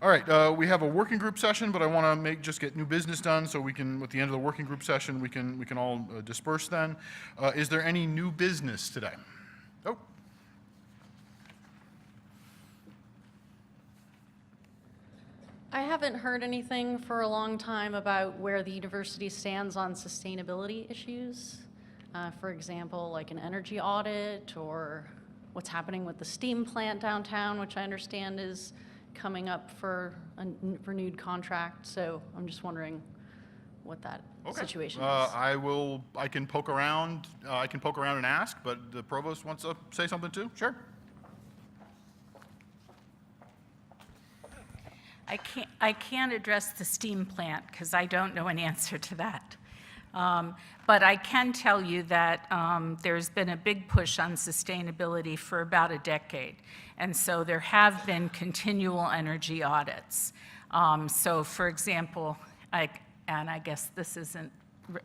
All right, we have a working group session, but I want to just get new business done so we can, at the end of the working group session, we can all disperse then. Is there any new business today? Oh. I haven't heard anything for a long time about where the university stands on sustainability issues. For example, like an energy audit or what's happening with the steam plant downtown, which I understand is coming up for a renewed contract. So I'm just wondering what that situation is. I can poke around and ask, but the provost wants to say something too? Sure. I can't address the steam plant because I don't know an answer to that. But I can tell you that there's been a big push on sustainability for about a decade. And so there have been continual energy audits. So for example, and I guess this isn't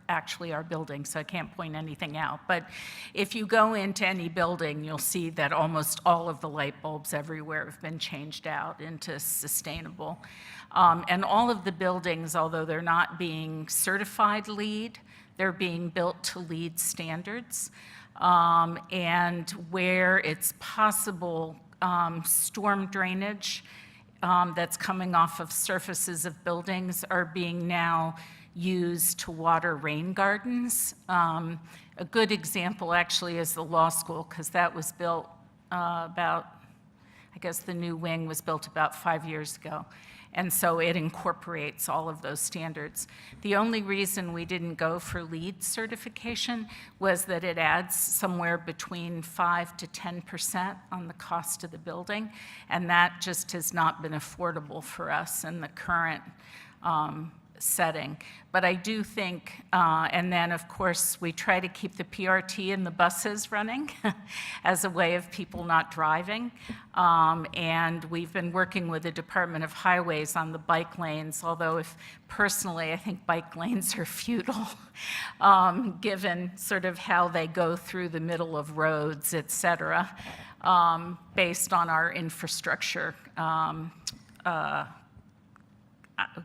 actually our building, so I can't point anything out. But if you go into any building, you'll see that almost all of the light bulbs everywhere have been changed out into sustainable. And all of the buildings, although they're not being certified LEED, they're being built to LEED standards. And where it's possible, storm drainage that's coming off of surfaces of buildings are being now used to water rain gardens. A good example actually is the law school, because that was built I guess the new wing was built about 5 years ago. And so it incorporates all of those standards. The only reason we didn't go for LEED certification was that it adds somewhere between 5 to 10% on the cost of the building, and that just has not been affordable for us in the current setting. But I do think, and then of course we try to keep the PRT and the buses running as a way of people not driving. And we've been working with the Department of Highways on the bike lanes, although personally I think bike lanes are futile, given sort of how they go through the middle of roads, et cetera, based on our infrastructure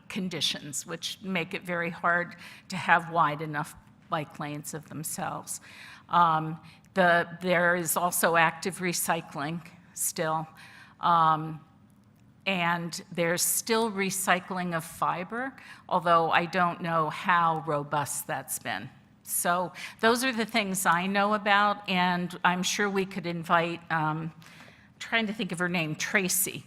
conditions, which make it very hard to have wide enough bike lanes of themselves. There is also active recycling still, and there's still recycling of fiber, although I don't know how robust that's been. So those are the things I know about, and I'm sure we could invite, trying to think of her name, Tracy,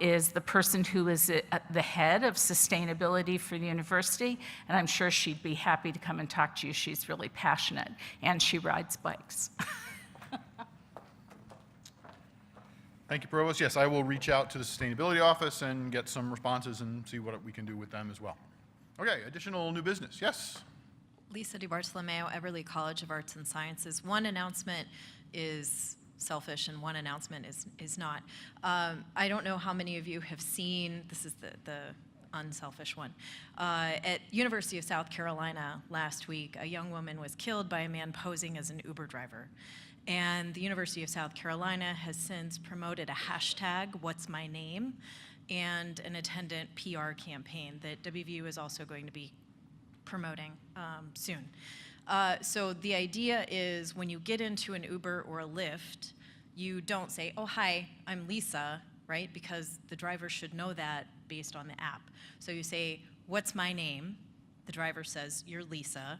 is the person who is at the head of sustainability for the university, and I'm sure she'd be happy to come and talk to you. She's really passionate, and she rides bikes. Thank you, Provost. Yes, I will reach out to the Sustainability Office and get some responses and see what we can do with them as well. Okay, additional new business. Yes? Lisa DiBartolomeo, Everly College of Arts and Sciences. One announcement is selfish and one announcement is not. I don't know how many of you have seen, this is the unselfish one. At University of South Carolina last week, a young woman was killed by a man posing as an Uber driver. And the University of South Carolina has since promoted a hashtag, What's My Name, and an attendant PR campaign that WVU is also going to be promoting soon. So the idea is when you get into an Uber or a Lyft, you don't say, oh, hi, I'm Lisa, right? Because the driver should know that based on the app. So you say, what's my name? The driver says, you're Lisa.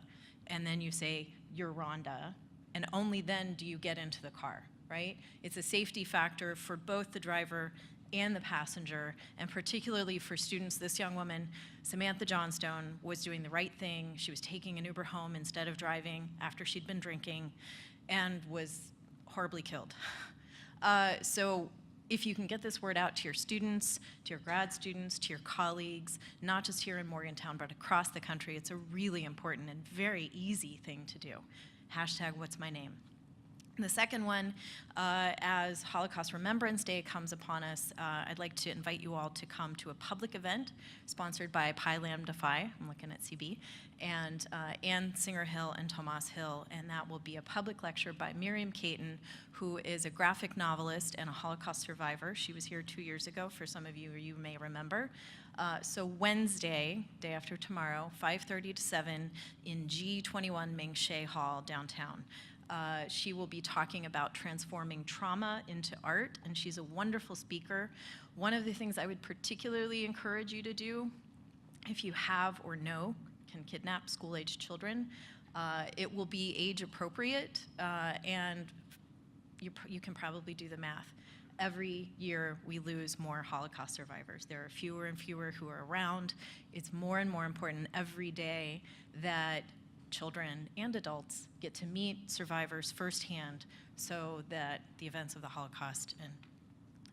And then you say, you're Rhonda. And only then do you get into the car, right? It's a safety factor for both the driver and the passenger, and particularly for students. This young woman, Samantha Johnstone, was doing the right thing. She was taking an Uber home instead of driving after she'd been drinking and was horribly killed. So if you can get this word out to your students, to your grad students, to your colleagues, not just here in Morgantown, but across the country, it's a really important and very easy thing to do. Hashtag What's My Name. The second one, as Holocaust Remembrance Day comes upon us, I'd like to invite you all to come to a public event sponsored by Pi Lambda Phi, I'm looking at CB, and Ann Singer-Hill and Tomas Hill, and that will be a public lecture by Miriam Caton, who is a graphic novelist and a Holocaust survivor. She was here 2 years ago, for some of you may remember. So Wednesday, day after tomorrow, 5:30 to 7 in G21 Ming Shea Hall downtown. She will be talking about transforming trauma into art, and she's a wonderful speaker. One of the things I would particularly encourage you to do, if you have or know can kidnap school-age children, it will be age appropriate, and you can probably do the math. Every year we lose more Holocaust survivors. There are fewer and fewer who are around. It's more and more important every day that children and adults get to meet survivors firsthand so that the events of the Holocaust and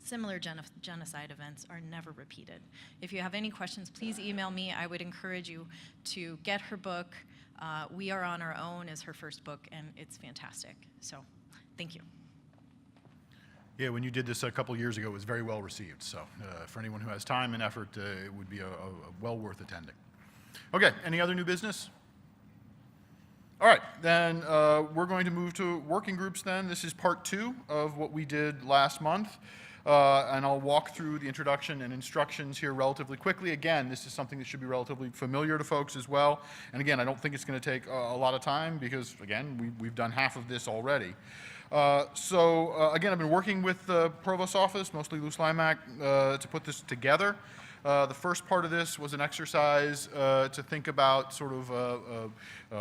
similar genocide events are never repeated. If you have any questions, please email me. I would encourage you to get her book. We Are on Our Own is her first book, and it's fantastic. So, thank you. Yeah, when you did this a couple years ago, it was very well received. So for anyone who has time and effort, it would be a well worth attending. Okay, any other new business? All right, then we're going to move to working groups then. This is part 2 of what we did last month. And I'll walk through the introduction and instructions here relatively quickly. Again, this is something that should be relatively familiar to folks as well. And again, I don't think it's going to take a lot of time because, again, we've done half of this already. Again, I've been working with the Provost's office, mostly Lou Slimak, to put this together. The first part of this was an exercise to think about sort of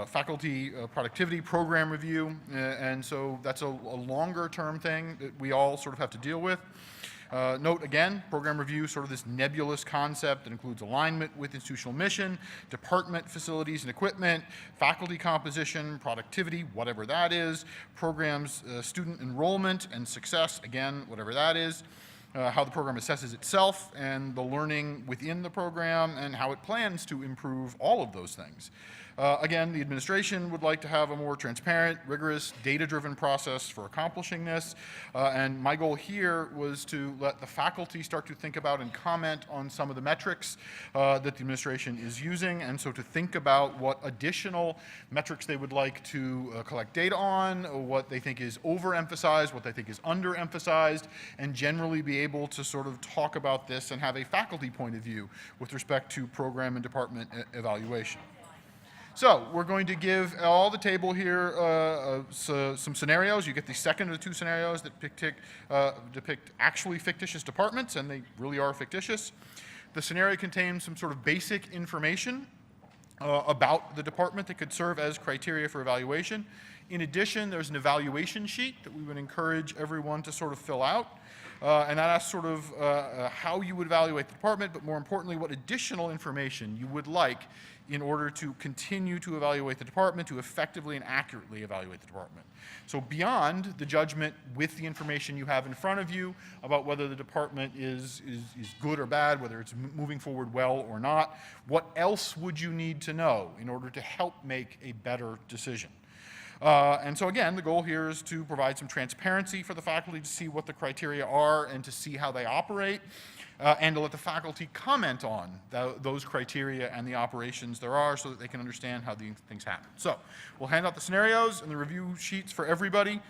faculty productivity program review. And so that's a longer term thing that we all sort of have to deal with. Note again, program review, sort of this nebulous concept that includes alignment with institutional mission, department facilities and equipment, faculty composition, productivity, whatever that is, programs, student enrollment and success, again, whatever that is, how the program assesses itself and the learning within the program and how it plans to improve all of those things. Again, the administration would like to have a more transparent, rigorous, data-driven process for accomplishing this. And my goal here was to let the faculty start to think about and comment on some of the metrics that the administration is using. And so to think about what additional metrics they would like to collect data on, what they think is overemphasized, what they think is underemphasized, and generally be able to sort of talk about this and have a faculty point of view with respect to program and department evaluation. So we're going to give all the table here some scenarios. You get the second of the 2 scenarios that depict actually fictitious departments, and they really are fictitious. The scenario contains some sort of basic information about the department that could serve as criteria for evaluation. In addition, there's an evaluation sheet that we would encourage everyone to sort of fill out. And that asks sort of how you would evaluate the department, but more importantly, what additional information you would like in order to continue to evaluate the department, to effectively and accurately evaluate the department. So beyond the judgment with the information you have in front of you about whether the department is good or bad, whether it's moving forward well or not, what else would you need to know in order to help make a better decision? And so again, the goal here is to provide some transparency for the faculty to see what the criteria are and to see how they operate, and to let the faculty comment on those criteria and the operations there are so that they can understand how these things happen. So we'll hand out the scenarios and the review sheets for everybody.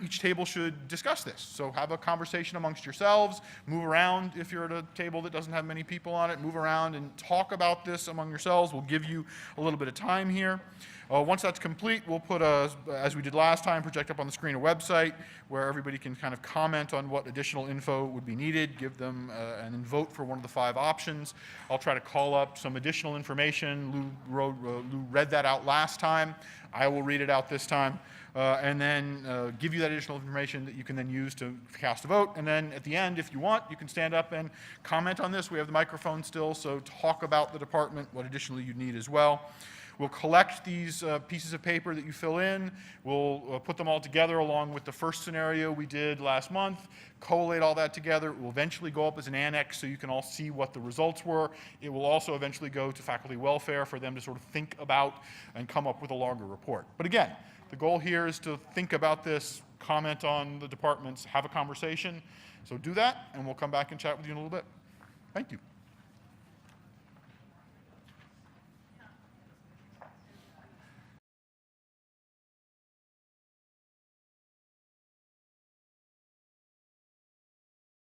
Each table should discuss this. So have a conversation amongst yourselves, move around if you're at a table that doesn't have many people on it, move around and talk about this among yourselves. We'll give you a little bit of time here. Once that's complete, we'll put, as we did last time, project up on the screen a website where everybody can kind of comment on what additional info would be needed, give them, and then vote for one of the 5 options. I'll try to call up some additional information. Lou read that out last time. I will read it out this time. And then give you that additional information that you can then use to cast a vote. And then at the end, if you want, you can stand up and comment on this. We have the microphone still, so talk about the department, what additionally you need as well. We'll collect these pieces of paper that you fill in. We'll put them all together along with the first scenario we did last month, collate all that together. It will eventually go up as an annex so you can all see what the results were. It will also eventually go to faculty welfare for them to sort of think about and come up with a longer report. But again, the goal here is to think about this, comment on the departments, have a conversation. So do that, and we'll come back and chat with you in a little bit. Thank you.